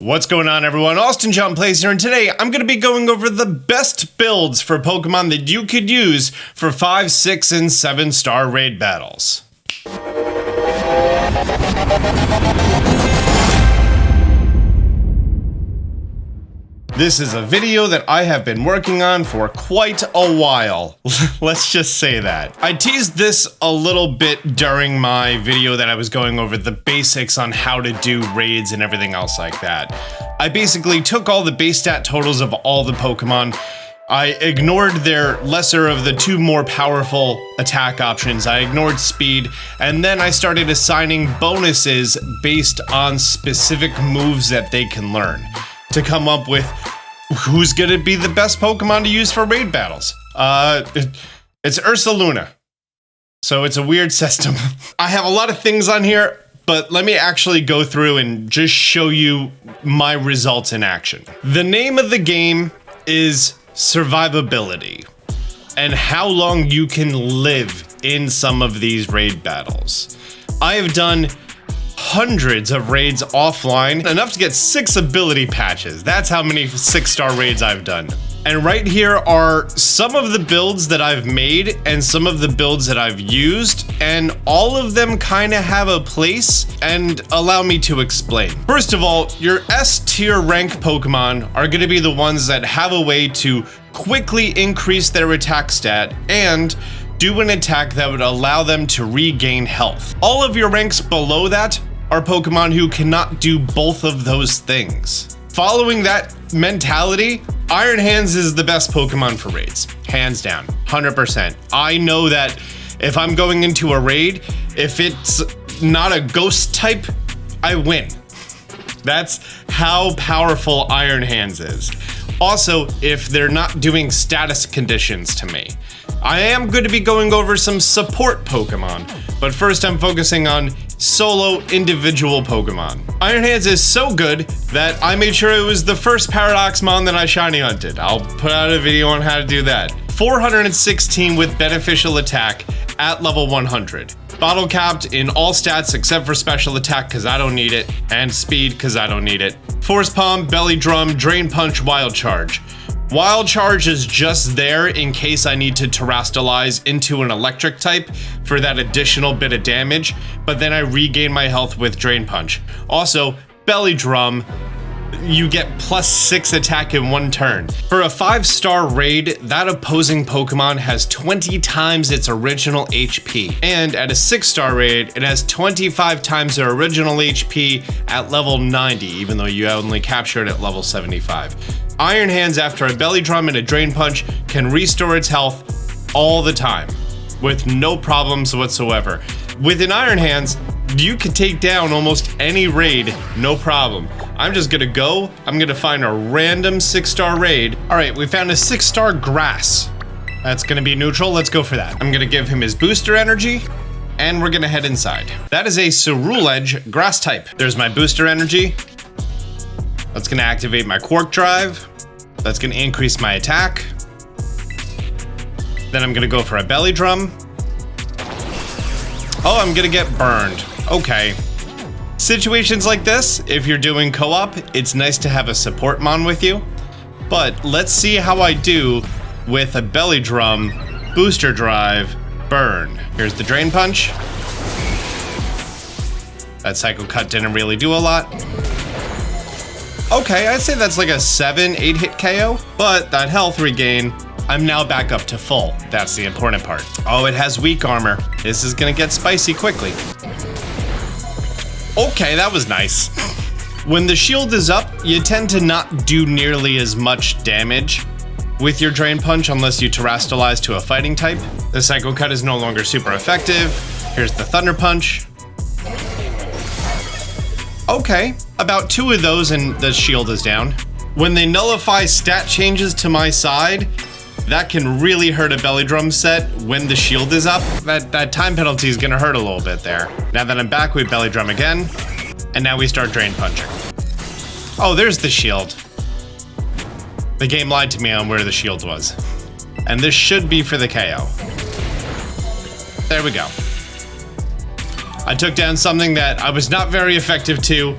What's going on, everyone? Austin John Plays here, and today I'm going to be going over the best builds for Pokemon that you could use for 5, 6, and 7-star raid battles. This is a video that I have been working on for quite a while. Let's just say that. I teased this a little bit during my video that I was going over the basics on how to do raids and everything else like that. I basically took all the base stat totals of all the Pokemon. I ignored their lesser of the two more powerful attack options. I ignored speed, and then I started assigning bonuses based on specific moves that they can learn to come up with who's gonna be the best Pokemon to use for raid battles. It's Ursaluna. So it's a weird system. I have a lot of things on here, but let me actually go through and just show you my results in action. The name of the game is survivability and how long you can live in some of these raid battles. I have done hundreds of raids offline, enough to get 6 ability patches. That's how many 6-star raids I've done. And right here are some of the builds that I've made and some of the builds that I've used, and all of them kind of have a place, and allow me to explain. First of all, your S tier rank Pokemon are going to be the ones that have a way to quickly increase their attack stat and do an attack that would allow them to regain health. All of your ranks below that are Pokemon who cannot do both of those things. Following that mentality, Iron Hands is the best Pokemon for raids. Hands down, 100%. I know that if I'm going into a raid, if it's not a ghost type, I win. That's how powerful Iron Hands is. Also, if they're not doing status conditions to me. I am going to be going over some support Pokemon, but first I'm focusing on solo individual Pokemon. Iron Hands is so good that I made sure it was the first Paradoxmon that I shiny hunted. I'll put out a video on how to do that. 416 with beneficial attack at level 100. Bottle capped in all stats except for special attack because I don't need it, and speed because I don't need it. Force Palm, Belly Drum, Drain Punch, Wild Charge. Wild Charge is just there in case I need to terrestrialize into an electric type for that additional bit of damage, but then I regain my health with Drain Punch. Also, Belly Drum, you get +6 attack in 1 turn. For a 5-star raid, that opposing Pokemon has 20 times its original HP. And at a 6-star raid, it has 25 times their original HP at level 90, even though you only capture it at level 75. Iron Hands, after a Belly Drum and a Drain Punch, can restore its health all the time, with no problems whatsoever. With an Iron Hands, you can take down almost any raid, no problem. I'm just gonna go, I'm gonna find a random 6-star raid. All right, we found a 6-star Grass. That's gonna be neutral, let's go for that. I'm gonna give him his booster energy, and we're gonna head inside. That is a Ceruledge Grass type. There's my booster energy. That's gonna activate my Quark Drive. That's gonna increase my attack. Then I'm gonna go for a Belly Drum. Oh, I'm gonna get burned. Okay. Situations like this, if you're doing co-op, it's nice to have a support mon with you. But let's see how I do with a Belly Drum, Booster Drive, Burn. Here's the Drain Punch. That Psycho Cut didn't really do a lot. Okay, I'd say that's like a 7-8 hit KO, but that health regain, I'm now back up to full. That's the important part. Oh, it has weak armor. This is gonna get spicy quickly. Okay, that was nice. When the shield is up, you tend to not do nearly as much damage with your Drain Punch unless you terrestrialize to a fighting type. The Psycho Cut is no longer super effective. Here's the Thunder Punch. Okay, about 2 of those and the shield is down. When they nullify stat changes to my side, that can really hurt a Belly Drum set when the shield is up. That time penalty is gonna hurt a little bit there. Now that I'm back, we Belly Drum again, and now we start Drain Punching. Oh, there's the shield. The game lied to me on where the shield was. And this should be for the KO. There we go. I took down something that I was not very effective to,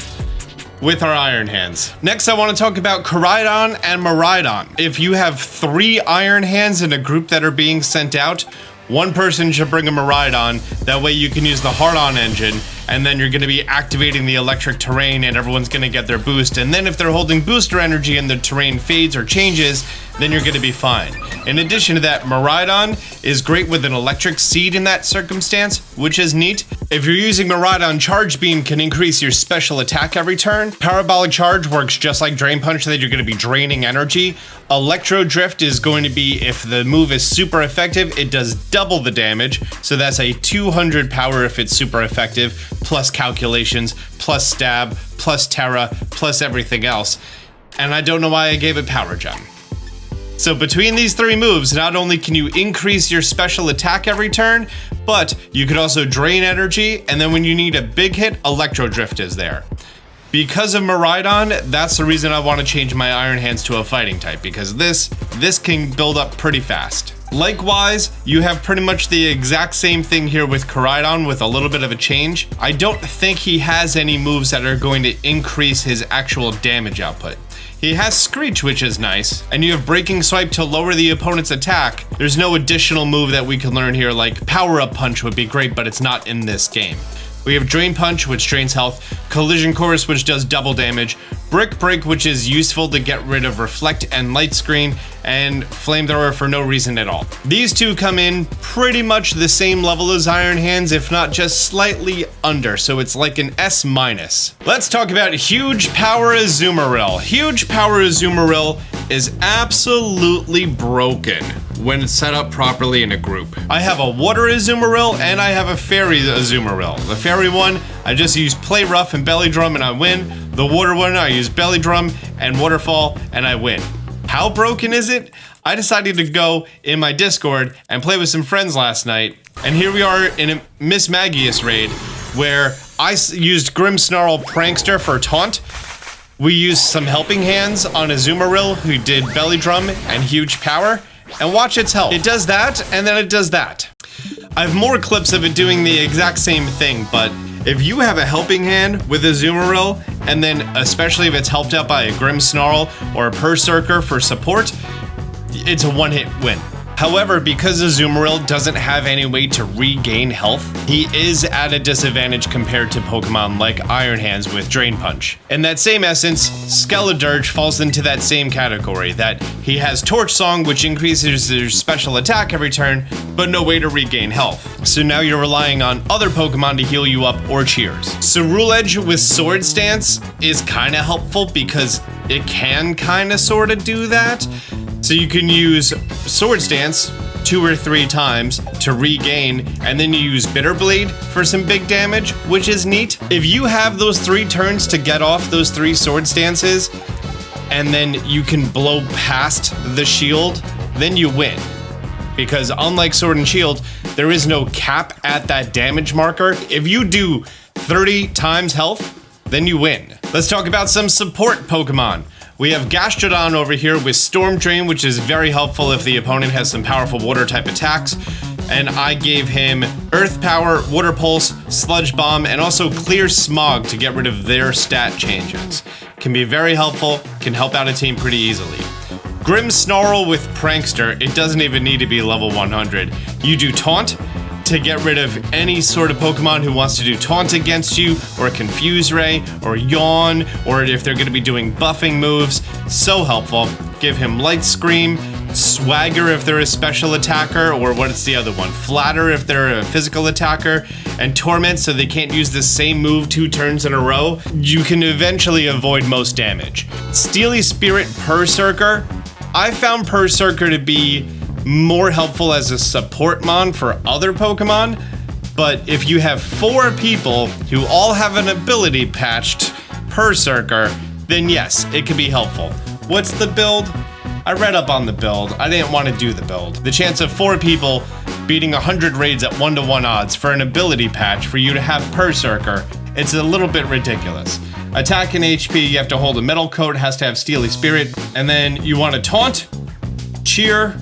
with our Iron Hands. Next, I want to talk about Koraidon and Miraidon. If you have 3 Iron Hands in a group that are being sent out, one person should bring a Miraidon. That way you can use the hard-on engine, and then you're going to be activating the electric terrain and everyone's going to get their boost. And then if they're holding booster energy and the terrain fades or changes, then you're going to be fine. In addition to that, Miraidon is great with an electric seed in that circumstance, which is neat. If you're using Miraidon, Charge Beam can increase your special attack every turn. Parabolic Charge works just like Drain Punch, so that you're going to be draining energy. Electro Drift is going to be, if the move is super effective, it does double the damage, so that's a 200 power if it's super effective, plus calculations, plus stab, plus Tera, plus everything else. And I don't know why I gave it Power Gem. So between these 3 moves, not only can you increase your special attack every turn, but you could also drain energy, and then when you need a big hit, Electro Drift is there. Because of Miraidon, that's the reason I want to change my Iron Hands to a fighting type, because this can build up pretty fast. Likewise, you have pretty much the exact same thing here with Koraidon with a little bit of a change. I don't think he has any moves that are going to increase his actual damage output. He has Screech, which is nice, and you have Breaking Swipe to lower the opponent's attack. There's no additional move that we can learn here, like Power Up Punch would be great, but it's not in this game. We have Drain Punch, which drains health, Collision Course, which does double damage, Brick Break, which is useful to get rid of Reflect and Light Screen, and Flamethrower for no reason at all. These 2 come in pretty much the same level as Iron Hands, if not just slightly under, so it's like an S-. Let's talk about Huge Power Azumarill. Huge Power Azumarill is absolutely broken when it's set up properly in a group. I have a Water Azumarill and I have a Fairy Azumarill. The Fairy one, I just use Play Rough and Belly Drum and I win. The Water one, I use Belly Drum and Waterfall and I win. How broken is it? I decided to go in my Discord and play with some friends last night, and here we are in a Miss Magius raid where I used Grimmsnarl Prankster for taunt. We used some Helping Hands on Azumarill, who did Belly Drum and Huge Power, and watch its help. It does that, and then it does that. I have more clips of it doing the exact same thing, but if you have a Helping Hand with Azumarill, and then especially if it's helped out by a Grimmsnarl or a Berserker for support, it's a one-hit win. However, because Azumarill doesn't have any way to regain health, he is at a disadvantage compared to Pokemon like Iron Hands with Drain Punch. In that same essence, Skeledirge falls into that same category, that he has Torch Song, which increases his special attack every turn, but no way to regain health. So now you're relying on other Pokemon to heal you up or cheers. Ceruledge with Sword Stance is kinda helpful because it can kinda sorta do that. So you can use Sword Stance 2 or 3 times to regain, and then you use Bitter Blade for some big damage, which is neat. If you have those 3 turns to get off those 3 Sword Stances, and then you can blow past the shield, then you win. Because unlike Sword and Shield, there is no cap at that damage marker. If you do 30 times health, then you win. Let's talk about some support Pokemon. We have Gastrodon over here with Storm Drain, which is very helpful if the opponent has some powerful water type attacks. And I gave him Earth Power, Water Pulse, Sludge Bomb, and also Clear Smog to get rid of their stat changes. Can be very helpful, can help out a team pretty easily. Grimmsnarl with Prankster, it doesn't even need to be level 100. You do Taunt to get rid of any sort of Pokemon who wants to do Taunt against you, or Confuse Ray, or Yawn, or if they're going to be doing buffing moves. So helpful. Give him Light Scream, Swagger if they're a special attacker, or what's the other one? Flatter if they're a physical attacker, and Torment so they can't use the same move 2 turns in a row. You can eventually avoid most damage. Steely Spirit Berserker. I found Berserker to be more helpful as a support mon for other Pokemon, but if you have 4 people who all have an ability patched Berserker, then yes, it can be helpful. What's the build? I read up on the build. I didn't want to do the build. The chance of 4 people beating 100 raids at 1-to-1 odds for an ability patch for you to have Berserker, it's a little bit ridiculous. Attack and HP, you have to hold a metal coat, has to have Steely Spirit, and then you want to Taunt, Cheer,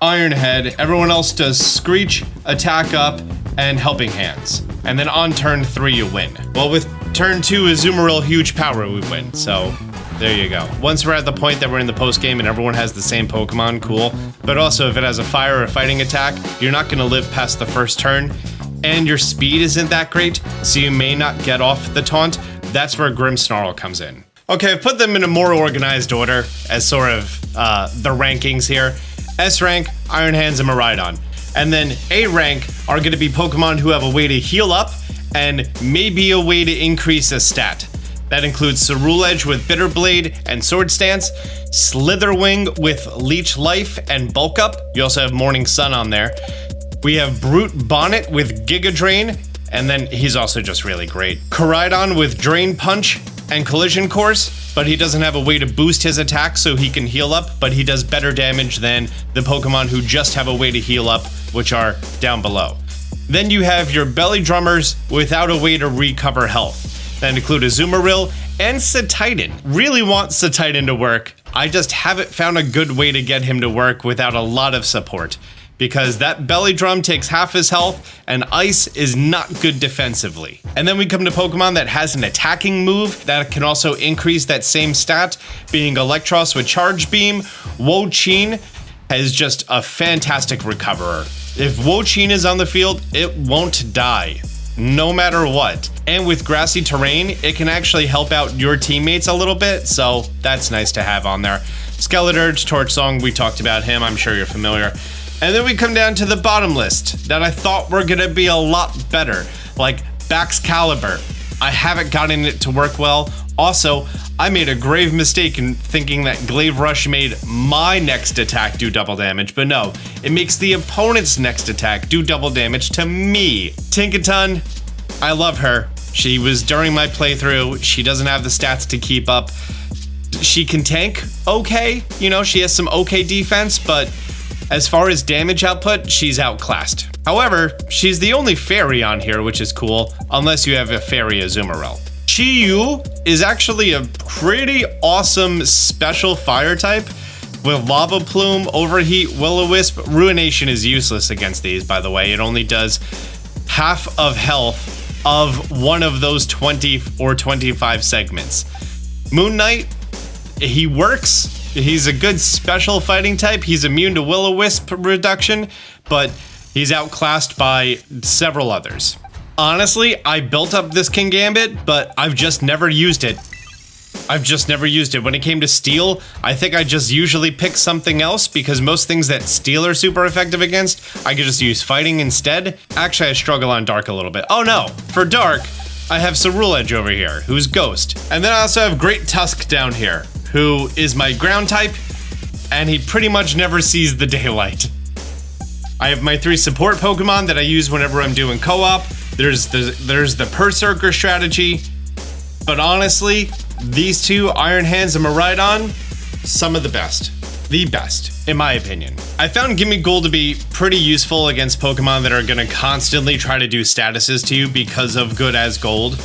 Iron Head, everyone else does Screech, Attack Up, and Helping Hands. And then on turn 3 you win. Well, with turn 2 Azumarill huge power, we win. So there you go. Once we're at the point that we're in the post game and everyone has the same Pokemon, cool. But also if it has a fire or fighting attack, you're not gonna live past the first turn, and your speed isn't that great, so you may not get off the taunt. That's where Grimmsnarl comes in. Okay, I've put them in a more organized order as sort of the rankings here. S rank, Iron Hands and Miraidon. And then A rank are gonna be Pokemon who have a way to heal up and maybe a way to increase a stat. That includes Ceruledge with Bitter Blade and Sword Stance, Slitherwing with Leech Life and Bulk Up. You also have Morning Sun on there. We have Brute Bonnet with Giga Drain, and then he's also just really great. Koraidon with Drain Punch and Collision Course, but he doesn't have a way to boost his attack so he can heal up, but he does better damage than the Pokemon who just have a way to heal up, which are down below. Then you have your Belly Drummers without a way to recover health. That include Azumarill and Cetitan. Really want Cetitan to work. I just haven't found a good way to get him to work without a lot of support, because that belly drum takes half his health and ice is not good defensively. And then we come to Pokemon that has an attacking move that can also increase that same stat, being Electros with Charge Beam. Wo-Chien has just a fantastic recoverer. If Wo-Chien is on the field, it won't die, no matter what. And with grassy terrain, it can actually help out your teammates a little bit, so that's nice to have on there. Skeleturge, Torch Song, we talked about him, I'm sure you're familiar. And then we come down to the bottom list that I thought were gonna be a lot better, like Baxcalibur. I haven't gotten it to work well. Also, I made a grave mistake in thinking that Glaive Rush made my next attack do double damage, but no, it makes the opponent's next attack do double damage to me. Tinkaton, I love her. She was during my playthrough. She doesn't have the stats to keep up. She can tank okay, you know, she has some okay defense, but as far as damage output, she's outclassed. However, she's the only fairy on here, which is cool, unless you have a fairy Azumarill. Chi-Yu is actually a pretty awesome special fire type with Lava Plume, Overheat, Will-O-Wisp. Ruination is useless against these, by the way. It only does half of health of one of those 20 or 25 segments. Moon Knight, he works. He's a good special fighting type. He's immune to Will-O-Wisp reduction, but he's outclassed by several others. Honestly, I built up this King Gambit, but I've just never used it. When it came to Steel, I think I just usually pick something else because most things that Steel are super effective against, I could just use Fighting instead. Actually, I struggle on Dark a little bit. Oh no, for Dark, I have Ceruledge over here, who's Ghost. And then I also have Great Tusk down here, who is my ground type, and he pretty much never sees the daylight. I have my 3 support Pokemon that I use whenever I'm doing co-op. There's the Berserker strategy, but honestly, these 2, Iron Hands and Miraidon, some of the best in my opinion. I found Gimme Gold to be pretty useful against Pokemon that are gonna constantly try to do statuses to you because of Good as Gold.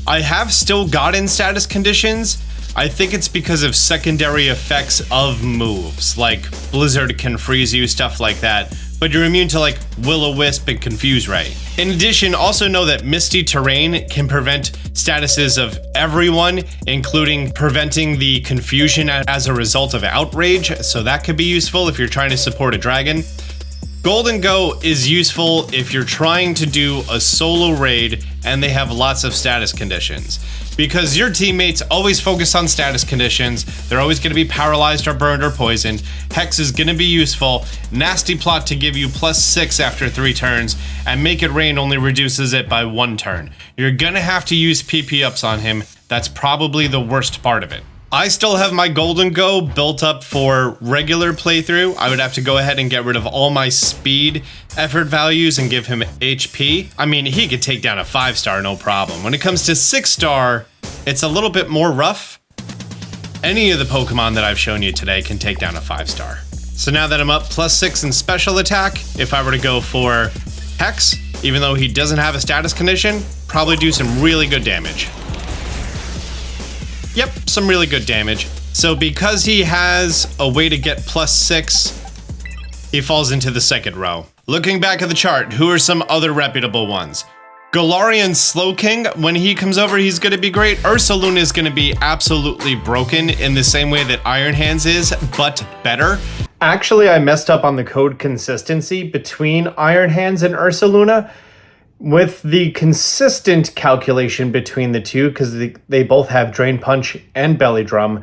I have still gotten status conditions. I think it's because of secondary effects of moves, like Blizzard can freeze you, stuff like that, but you're immune to like Will-O-Wisp and Confuse Ray. In addition, also know that Misty Terrain can prevent statuses of everyone, including preventing the confusion as a result of Outrage, so that could be useful if you're trying to support a dragon. Gholdengo is useful if you're trying to do a solo raid and they have lots of status conditions, because your teammates always focus on status conditions. They're always going to be paralyzed or burned or poisoned. Hex is going to be useful. Nasty Plot to give you +6 after 3 turns, and Make It Rain only reduces it by 1 turn. You're going to have to use PP ups on him. That's probably the worst part of it. I still have my Gholdengo built up for regular playthrough. I would have to go ahead and get rid of all my speed effort values and give him HP. I mean, he could take down a 5-star, no problem. When it comes to 6-star, it's a little bit more rough. Any of the Pokemon that I've shown you today can take down a 5-star. So now that I'm up +6 in special attack, if I were to go for Hex, even though he doesn't have a status condition, probably do some really good damage. Yep, some really good damage. So because he has a way to get +6, he falls into the second row. Looking back at the chart, who are some other reputable ones? Galarian Slowking, when he comes over, he's going to be great. Ursaluna is going to be absolutely broken in the same way that Iron Hands is, but better. Actually, I messed up on the code consistency between Iron Hands and Ursaluna. With the consistent calculation between the two, because they both have Drain Punch and Belly Drum,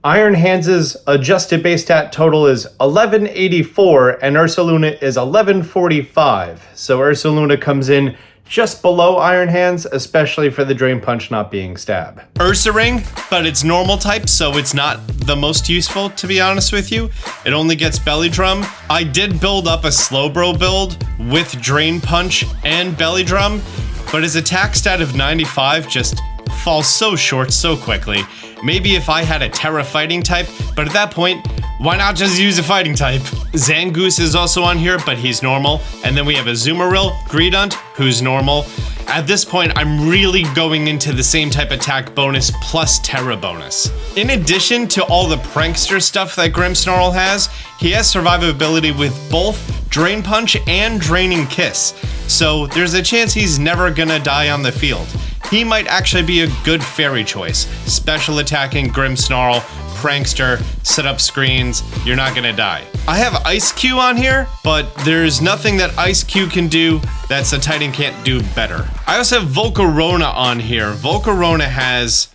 Iron Hands' adjusted base stat total is 1184 and Ursaluna is 1145. So Ursaluna comes in just below Iron Hands, especially for the Drain Punch not being Stab. Ursaring, but it's normal type, so it's not the most useful, to be honest with you. It only gets Belly Drum. I did build up a Slowbro build with Drain Punch and Belly Drum, but his attack stat of 95 just falls so short so quickly. Maybe if I had a Tera fighting type, but at that point, why not just use a fighting type? Zangoose is also on here, but he's normal. And then we have Azumarill, Greedent, who's normal. At this point, I'm really going into the same type attack bonus plus Tera bonus. In addition to all the prankster stuff that Grimmsnarl has, he has survivability with both Drain Punch and Draining Kiss. So there's a chance he's never gonna die on the field. He might actually be a good fairy choice. Special attacking Grimmsnarl, prankster, set up screens, you're not gonna die. I have Ice Q on here, but there's nothing that Ice Q can do that Titan can't do better. I also have Volcarona on here. Volcarona has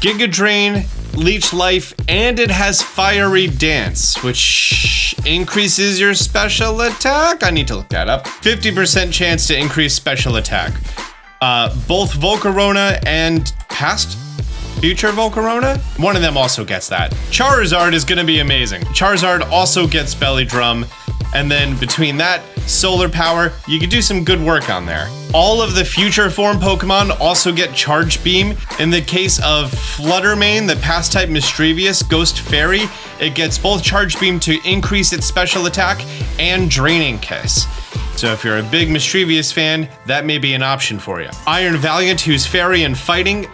Giga Drain, Leech Life, and it has Fiery Dance, which increases your special attack. I need to look that up. 50% chance to increase special attack. Both Volcarona and future Volcarona, one of them also gets that. Charizard is gonna be amazing. Charizard also gets Belly Drum, and then between that, Solar Power, you can do some good work on there. All of the future form Pokemon also get Charge Beam. In the case of Fluttermane, the past type Mischievous Ghost Fairy, it gets both Charge Beam to increase its special attack and Draining Kiss. So if you're a big Mischievous fan, that may be an option for you. Iron Valiant, who's fairy and fighting,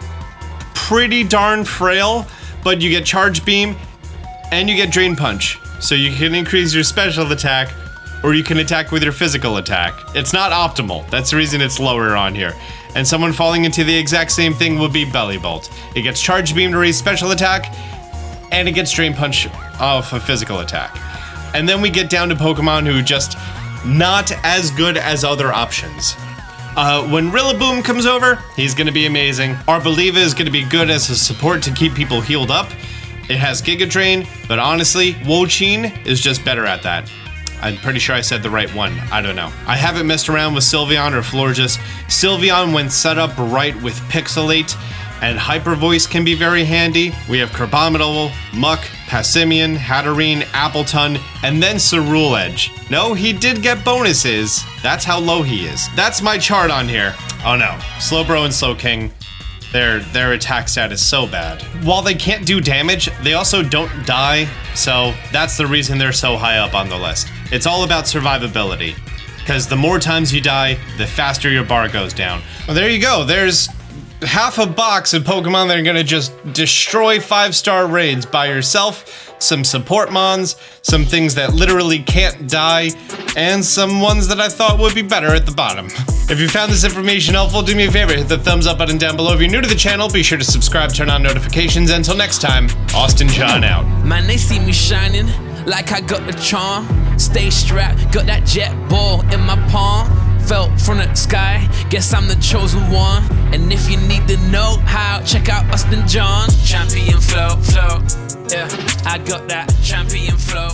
pretty darn frail, but you get Charge Beam and you get Drain Punch. So you can increase your special attack, or you can attack with your physical attack. It's not optimal. That's the reason it's lower on here. And someone falling into the exact same thing would be Belly Bolt. It gets Charge Beam to raise special attack, and it gets Drain Punch off a physical attack. And then we get down to Pokemon who just not as good as other options. When Rillaboom comes over, he's gonna be amazing. Arboliva is gonna be good as a support to keep people healed up. It has Giga Drain, but honestly, Wo-Chien is just better at that. I'm pretty sure I said the right one. I don't know. I haven't messed around with Sylveon or Florges. Sylveon, when set up right with Pixelate and Hyper Voice, can be very handy. We have Carbomidol, Muck, Passimian, Hatterene, Appletun, and then Cerule Edge. No, he did get bonuses. That's how low he is. That's my chart on here. Oh no, Slowbro and Slowking, their attack stat is so bad. While they can't do damage, they also don't die, so that's the reason they're so high up on the list. It's all about survivability, because the more times you die, the faster your bar goes down. Well, there you go. There's half a box of Pokemon that are gonna just destroy 5-star raids by yourself, some support mons, some things that literally can't die, and some ones that I thought would be better at the bottom. If you found this information helpful, do me a favor, hit the thumbs up button down below. If you're new to the channel, be sure to subscribe, turn on notifications. Until next time, Austin John out. Man, they see me shining like I got the charm. Stay strapped, got that jet ball in my palm. Fell from the sky, guess I'm the chosen one. And if you need to know how, check out Austin John. Champion flow, yeah. I got that champion flow.